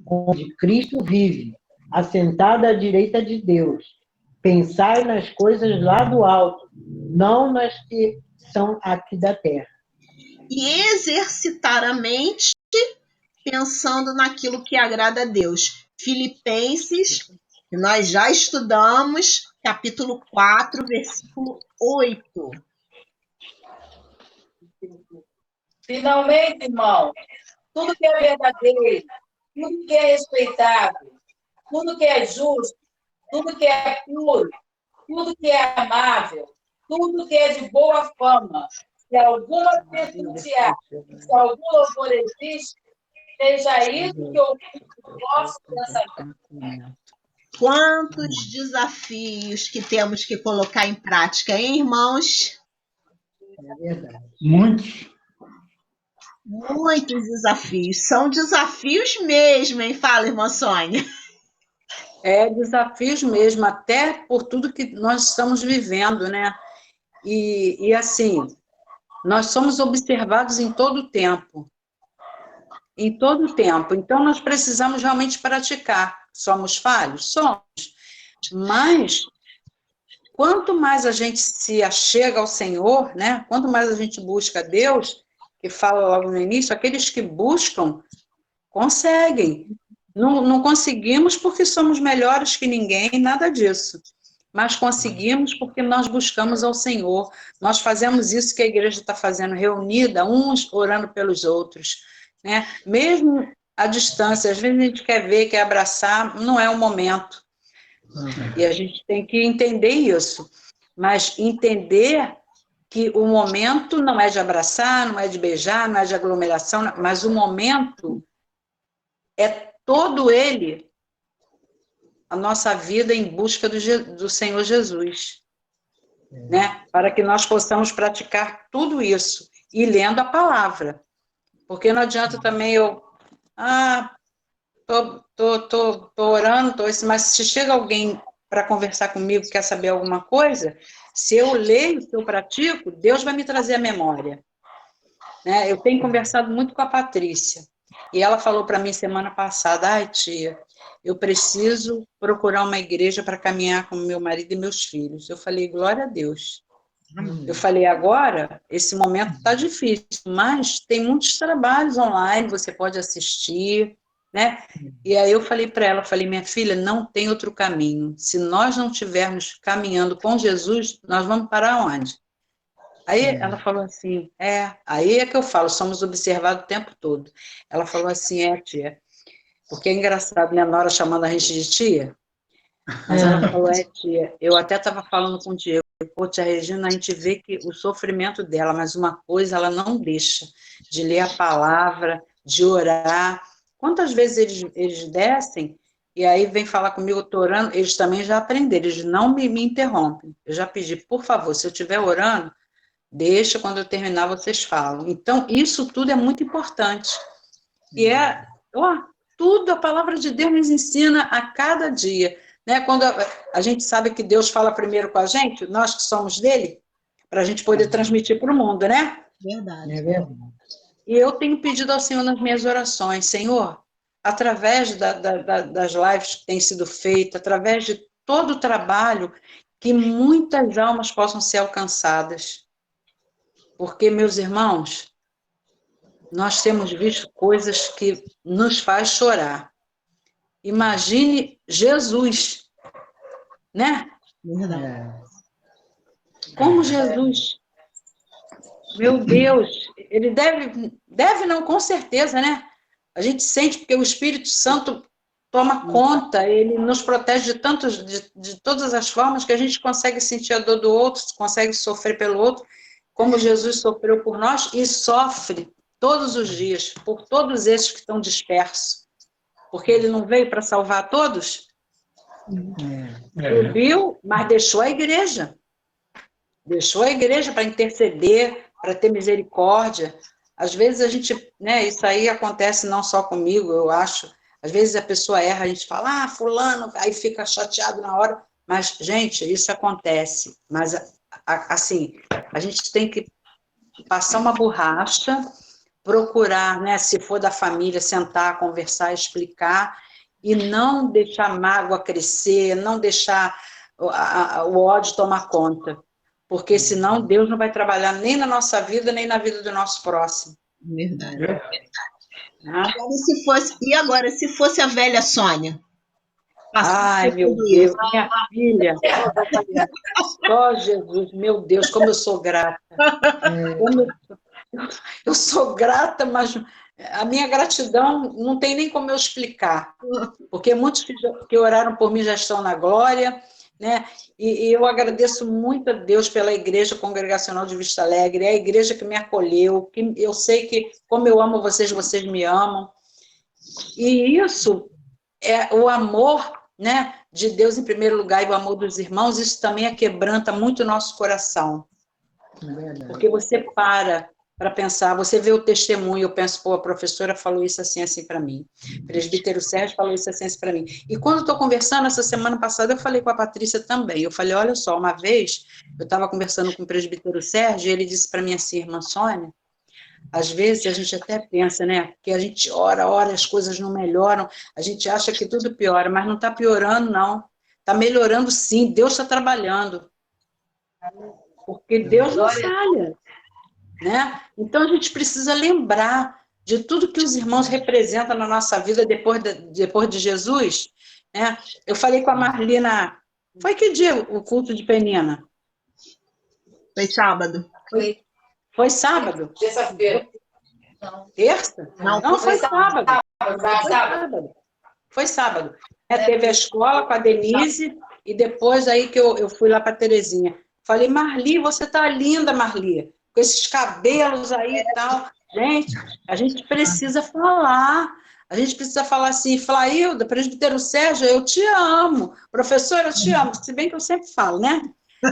onde Cristo vive, assentado à direita de Deus. Pensai nas coisas lá do alto, não nas que são aqui da terra. E exercitar a mente pensando naquilo que agrada a Deus. Filipenses, que nós já estudamos, capítulo 4, versículo 8. Finalmente, irmão, tudo que é verdadeiro, tudo que é respeitável, tudo que é justo, tudo que é puro, tudo que é amável, tudo que é de boa fama, se alguma virtude há, se algum louvor existe, seja isso que ocupe o vosso pensamento. Quantos desafios que temos que colocar em prática, hein, irmãos? É verdade. Muitos. Muitos desafios. São desafios mesmo, hein? Fala, irmã Sônia. Desafios mesmo, até por tudo que nós estamos vivendo, né? E assim, nós somos observados em todo o tempo. Em todo o tempo. Então, nós precisamos realmente praticar. Somos falhos? Somos. Mas, quanto mais a gente se achega ao Senhor, né? Quanto mais a gente busca Deus, que fala logo no início, aqueles que buscam, conseguem. Não conseguimos porque somos melhores que ninguém, nada disso. Mas conseguimos porque nós buscamos ao Senhor. Nós fazemos isso que a igreja está fazendo, reunida, uns orando pelos outros, né? Mesmo à distância, às vezes a gente quer ver, quer abraçar, não é o momento. E a gente tem que entender isso. Mas entender que o momento não é de abraçar, não é de beijar, não é de aglomeração, mas o momento é todo ele a nossa vida em busca do Senhor Jesus, né? Para que nós possamos praticar tudo isso e lendo a palavra. Porque não adianta também tô orando, mas se chega alguém para conversar comigo, quer saber alguma coisa, se eu leio, se eu pratico, Deus vai me trazer a memória. Né? Eu tenho conversado muito com a Patrícia, e ela falou para mim semana passada, ai tia, eu preciso procurar uma igreja para caminhar com meu marido e meus filhos. Eu falei, glória a Deus. Eu falei, agora, esse momento está difícil, mas tem muitos trabalhos online, você pode assistir, né? E aí eu falei para ela, minha filha, não tem outro caminho. Se nós não estivermos caminhando com Jesus, nós vamos parar onde? Aí ela falou assim, aí é que eu falo, somos observados o tempo todo. Ela falou assim, tia, porque é engraçado, minha nora chamando a gente de tia, mas ela falou, tia, eu até estava falando com o Diego, pô, tia Regina, a gente vê que o sofrimento dela, mas uma coisa ela não deixa, de ler a palavra, de orar. Quantas vezes eles descem, e aí vem falar comigo, eu estou orando, eles também já aprenderam, eles não me interrompem. Eu já pedi, por favor, se eu estiver orando, deixa, quando eu terminar, vocês falam. Então, isso tudo é muito importante. E tudo, a palavra de Deus nos ensina a cada dia. Né? Quando a gente sabe que Deus fala primeiro com a gente, nós que somos dele, para a gente poder transmitir para o mundo, né? Verdade. É verdade. E eu tenho pedido ao Senhor nas minhas orações, Senhor, através das lives que têm sido feitas, através de todo o trabalho, que muitas almas possam ser alcançadas. Porque, meus irmãos, nós temos visto coisas que nos faz chorar. Imagine Jesus, né? Como Jesus. Meu Deus, ele deve não, com certeza, né? A gente sente porque o Espírito Santo toma conta, ele nos protege de todas as formas que a gente consegue sentir a dor do outro, consegue sofrer pelo outro, como Jesus sofreu por nós e sofre todos os dias por todos esses que estão dispersos. Porque ele não veio para salvar todos? Subiu, mas deixou a igreja. Deixou a igreja para interceder, para ter misericórdia. Às vezes a gente, né, isso aí acontece não só comigo, eu acho. Às vezes a pessoa erra, a gente fala, fulano, aí fica chateado na hora. Mas, gente, isso acontece. Mas, assim, a gente tem que passar uma borracha, procurar, né, se for da família, sentar, conversar, explicar, e não deixar mágoa crescer, não deixar o ódio tomar conta. Porque senão Deus não vai trabalhar nem na nossa vida, nem na vida do nosso próximo. Verdade. E agora, se fosse a velha Sônia? Ai, meu Deus, minha filha. Só Jesus, meu Deus, como eu sou grata. Eu sou grata, mas a minha gratidão não tem nem como eu explicar. Porque muitos que oraram por mim já estão na glória, né? E eu agradeço muito a Deus pela Igreja Congregacional de Vista Alegre, é a igreja que me acolheu, que eu sei que, como eu amo vocês, vocês me amam. E isso é o amor, né, de Deus em primeiro lugar e o amor dos irmãos, isso também quebranta muito o nosso coração. Porque você para para pensar, você vê o testemunho, eu penso, pô, a professora falou isso assim, assim para mim, o presbítero Sérgio falou isso assim, assim para mim. E quando eu estou conversando, essa semana passada, eu falei com a Patrícia também, eu falei, olha só, uma vez, eu estava conversando com o presbítero Sérgio, e ele disse para mim assim, irmã Sônia, às vezes a gente até pensa, né, que a gente ora, as coisas não melhoram, a gente acha que tudo piora, mas não está piorando, não. Está melhorando sim, Deus está trabalhando. Porque Deus não falha, né? Então a gente precisa lembrar de tudo que os irmãos representam na nossa vida depois de Jesus, né? Eu falei com a Marlina, foi que dia o culto de Penina? Foi sábado. Foi sábado? Terça-feira. Terça? Não, Foi sábado. Foi sábado. Teve a escola com a Denise e depois aí que eu fui lá para Terezinha. Falei, Marli, você tá linda, Marli, com esses cabelos aí e tal. Gente, a gente precisa falar. A gente precisa falar assim, Flailda, presbítero Sérgio, eu te amo. Professora, eu te amo. Se bem que eu sempre falo, né?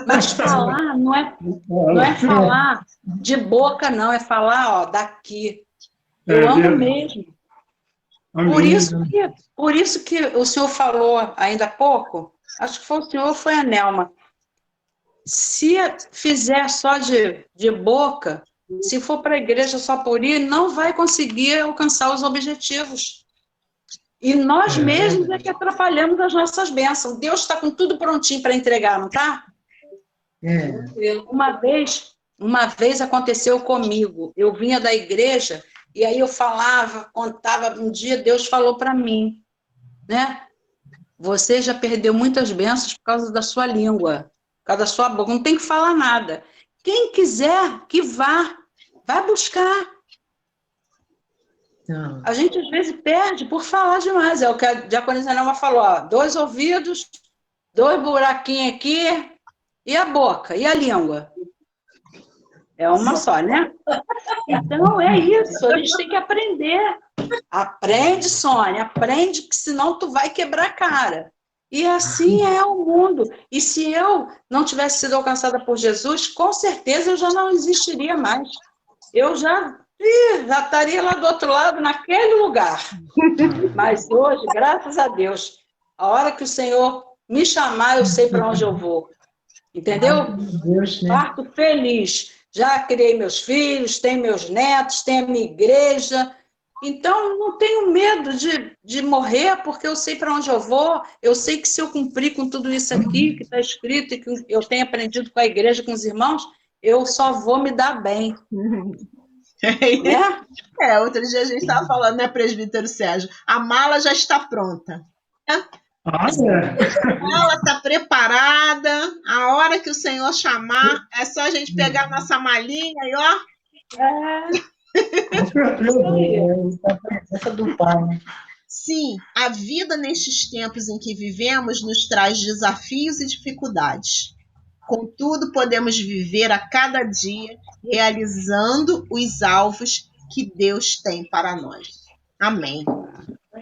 Mas falar não é falar de boca, não. É falar, ó, daqui. Eu amo mesmo. Por isso que o senhor falou ainda há pouco, acho que foi o senhor ou foi a Nelma, se fizer só de boca, se for para a igreja só por ir, não vai conseguir alcançar os objetivos. E nós mesmos é que atrapalhamos as nossas bênçãos. Deus está com tudo prontinho para entregar, não está? Uma vez aconteceu comigo, eu vinha da igreja e aí eu falava, contava, um dia Deus falou para mim, né? Você já perdeu muitas bênçãos por causa da sua língua, por causa da sua boca, não tem que falar nada. Quem quiser, que vá, vai buscar. Não. A gente às vezes perde por falar demais, é o que a diaconisa Nelma falou, ó, 2 ouvidos, 2 buraquinhos aqui, e a boca, e a língua? É uma só, né? Então, é isso, a gente tem que aprender. Aprende, Sônia, aprende, que senão tu vai quebrar a cara. E assim é o mundo. E se eu não tivesse sido alcançada por Jesus, com certeza eu já não existiria mais. Eu já estaria lá do outro lado, naquele lugar. Mas hoje, graças a Deus, a hora que o Senhor me chamar, eu sei para onde eu vou. Entendeu? Deus, né? Parto feliz. Já criei meus filhos, tenho meus netos, tenho a minha igreja. Então, não tenho medo de morrer, porque eu sei para onde eu vou. Eu sei que se eu cumprir com tudo isso aqui que está escrito e que eu tenho aprendido com a igreja, com os irmãos, eu só vou me dar bem. Né? Outro dia a gente estava falando, né, presbítero Sérgio? A mala já está pronta. Né? Ela está preparada. A hora que o Senhor chamar, é só a gente pegar a nossa malinha e ó. Sim, a vida nestes tempos em que vivemos nos traz desafios e dificuldades. Contudo, podemos viver a cada dia realizando os alvos que Deus tem para nós. Amém.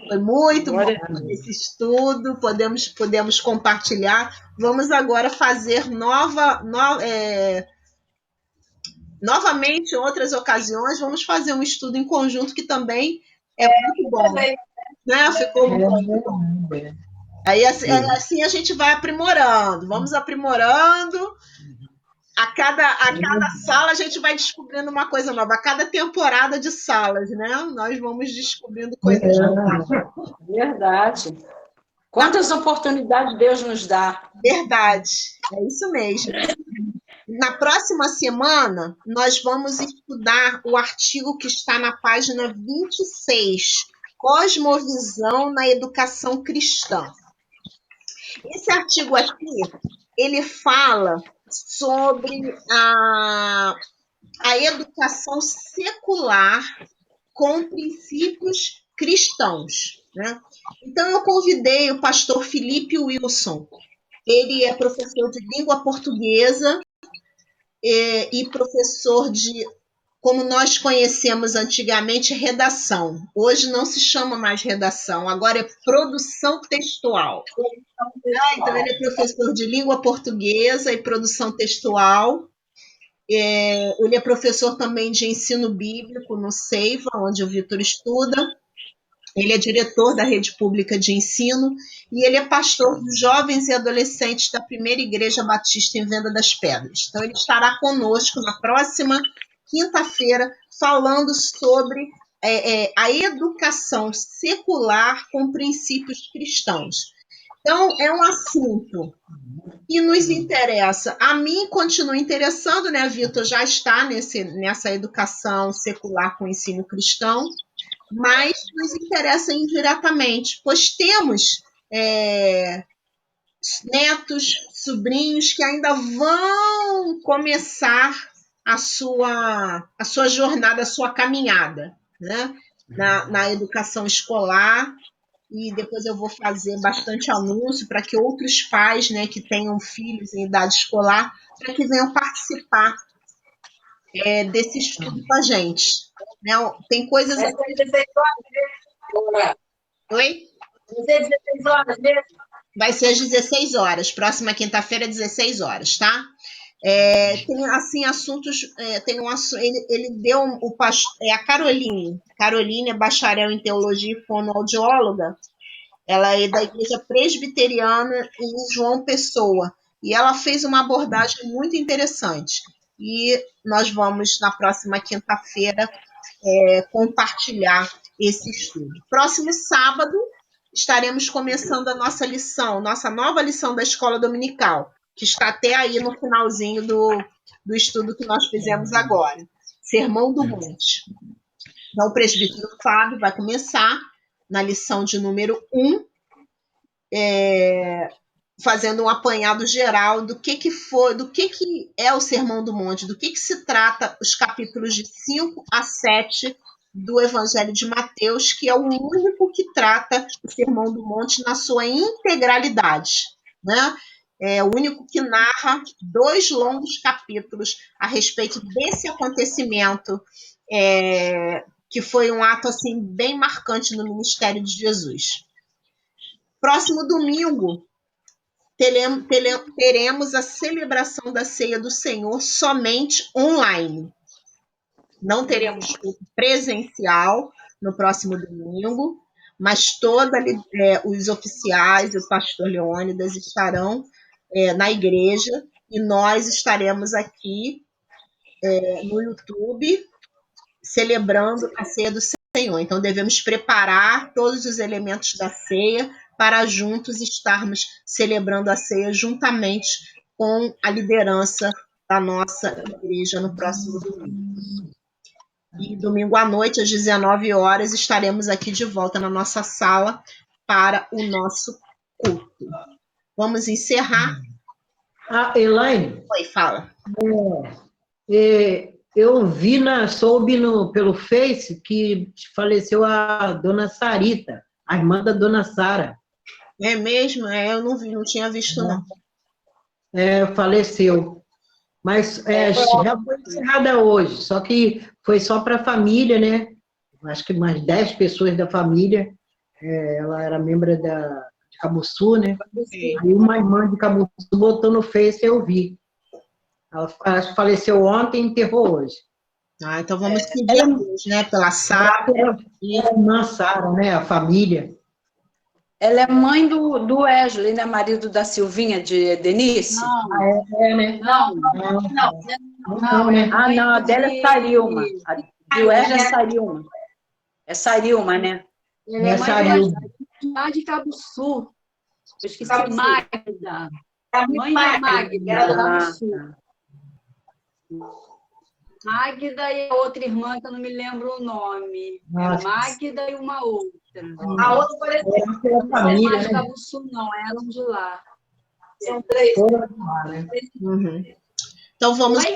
Foi muito bom esse estudo, podemos compartilhar. Vamos agora fazer novamente, em outras ocasiões, vamos fazer um estudo em conjunto que também é muito bom. Né? Ficou muito bom. Aí assim a gente vai aprimorando, vamos aprimorando. A cada sala a gente vai descobrindo uma coisa nova. A cada temporada de salas, né? Nós vamos descobrindo coisas novas. Verdade. Quantas oportunidades Deus nos dá. Verdade. É isso mesmo. Na próxima semana, nós vamos estudar o artigo que está na página 26, Cosmovisão na Educação Cristã. Esse artigo aqui, ele fala sobre a educação secular com princípios cristãos. Né? Então, eu convidei o pastor Felipe Wilson. Ele é professor de língua portuguesa e professor de, como nós conhecemos antigamente, redação. Hoje não se chama mais redação, agora é produção textual. Então, ele é professor de língua portuguesa e produção textual. Ele é professor também de ensino bíblico no Seiva, onde o Vitor estuda. Ele é diretor da rede pública de ensino e ele é pastor dos jovens e adolescentes da Primeira Igreja Batista em Venda das Pedras. Então, ele estará conosco na próxima quinta-feira falando sobre a educação secular com princípios cristãos. Então, é um assunto que nos interessa. A mim continua interessando, né, Vitor? Já está nessa educação secular com ensino cristão, mas nos interessa indiretamente, pois temos netos, sobrinhos que ainda vão começar a sua jornada, a sua caminhada, né? Na educação escolar, e depois eu vou fazer bastante anúncio para que outros pais, né, que tenham filhos em idade escolar, para que venham participar desse estudo com a gente. Né? Tem coisas... Vai ser 16 horas. Oi? Vai ser 16 horas mesmo? Vai ser às 16 horas. Próxima quinta-feira, 16 horas, tá? Tem, assim, assuntos... tem um assunto... Ele deu a Caroline. Caroline é bacharel em teologia e fonoaudióloga. Ela é da Igreja Presbiteriana em João Pessoa. E ela fez uma abordagem muito interessante. E nós vamos, na próxima quinta-feira, compartilhar esse estudo. Próximo sábado, estaremos começando a nossa lição, nossa nova lição da Escola Dominical, que está até aí no finalzinho do estudo que nós fizemos agora. Sermão do Monte. Então, o presbítero Fábio vai começar na lição de número 1, fazendo um apanhado geral do que foi, do que é o Sermão do Monte, do que se trata os capítulos de 5 a 7 do Evangelho de Mateus, que é o único que trata o Sermão do Monte na sua integralidade, né? É o único que narra 2 longos capítulos a respeito desse acontecimento, que foi um ato assim bem marcante no ministério de Jesus. Próximo domingo, teremos a celebração da Ceia do Senhor somente online. Não teremos culto presencial no próximo domingo, mas os oficiais, o pastor Leônidas estarão na igreja e nós estaremos aqui no YouTube celebrando a Ceia do Senhor. Então, devemos preparar todos os elementos da ceia para juntos estarmos celebrando a ceia juntamente com a liderança da nossa igreja no próximo domingo. E domingo à noite, às 19 horas, estaremos aqui de volta na nossa sala para o nosso culto. Vamos encerrar. Elaine? Oi, fala. Eu soube pelo Face que faleceu a dona Sarita, a irmã da dona Sara. É mesmo? Eu não vi, não tinha visto, não. Faleceu. Mas já foi encerrada hoje, só que foi só para a família, né? Acho que umas 10 pessoas da família. Ela era membro de Camuçu, né? Aí uma irmã de Camuçu botou no Face e eu vi. Ela acho que faleceu ontem e enterrou hoje. Então vamos pedir a Deus, né? Pela Sara. E a irmã Sara, né? A família. Ela é mãe do Wesley, né? Marido da Silvinha, de Denise? Não. Né? Não, né? Não, a dela é Sarilma. A do Wesley é Sarilma. É Sarilma, né? Ela é mãe de Cabo Sul. Eu esqueci, Magda. Mãe é Magda, era do Cabo Sul. Magda e a outra irmã, que eu não me lembro o nome. Magda e uma outra. A outra parece que não é mais de Cabo Sul, não. Eram de lá. São 3. Uhum. Então vamos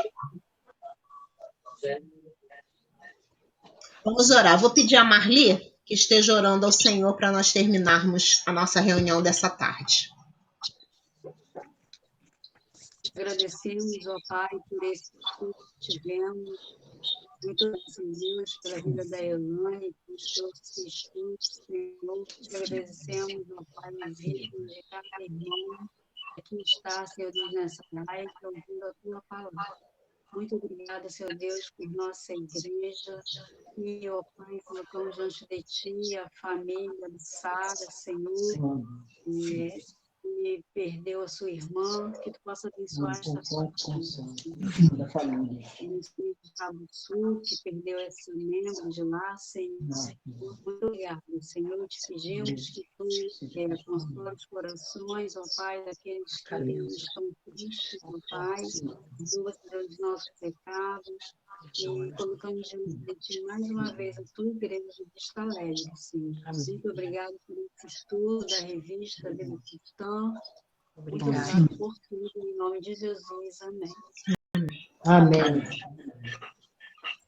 orar. Vou pedir a Marli que esteja orando ao Senhor para nós terminarmos a nossa reunião dessa tarde. Agradecemos, ó Pai, por esse estudo que tivemos. Muito Deus pela vida da Elane, que nos trouxe esse estudo, Senhor. Te agradecemos, ó Pai, a vida de cada irmão que está, Senhor Deus, nessa live, ouvindo a Tua palavra. Muito obrigada, Senhor Deus, por nossa igreja. E, ó Pai, colocamos diante de Ti a família de Sara, Senhor, que perdeu a sua irmã, que Tu possa abençoar esta família. Abençoe o Cabo Sul, que perdeu esse membro de lá, Senhor. Muito obrigada, Senhor. Te pedimos que Tu console os corações, ó Pai, daqueles que estão tristes, ó Pai. Perdoa os nossos pecados. E colocamos diante de Ti mais uma vez a Tua igreja de Vista Alegre, Senhor. Muito obrigada por esse estudo da revista Vida Cristã. Muito obrigada por tudo. Em nome de Jesus. Amém. Amém.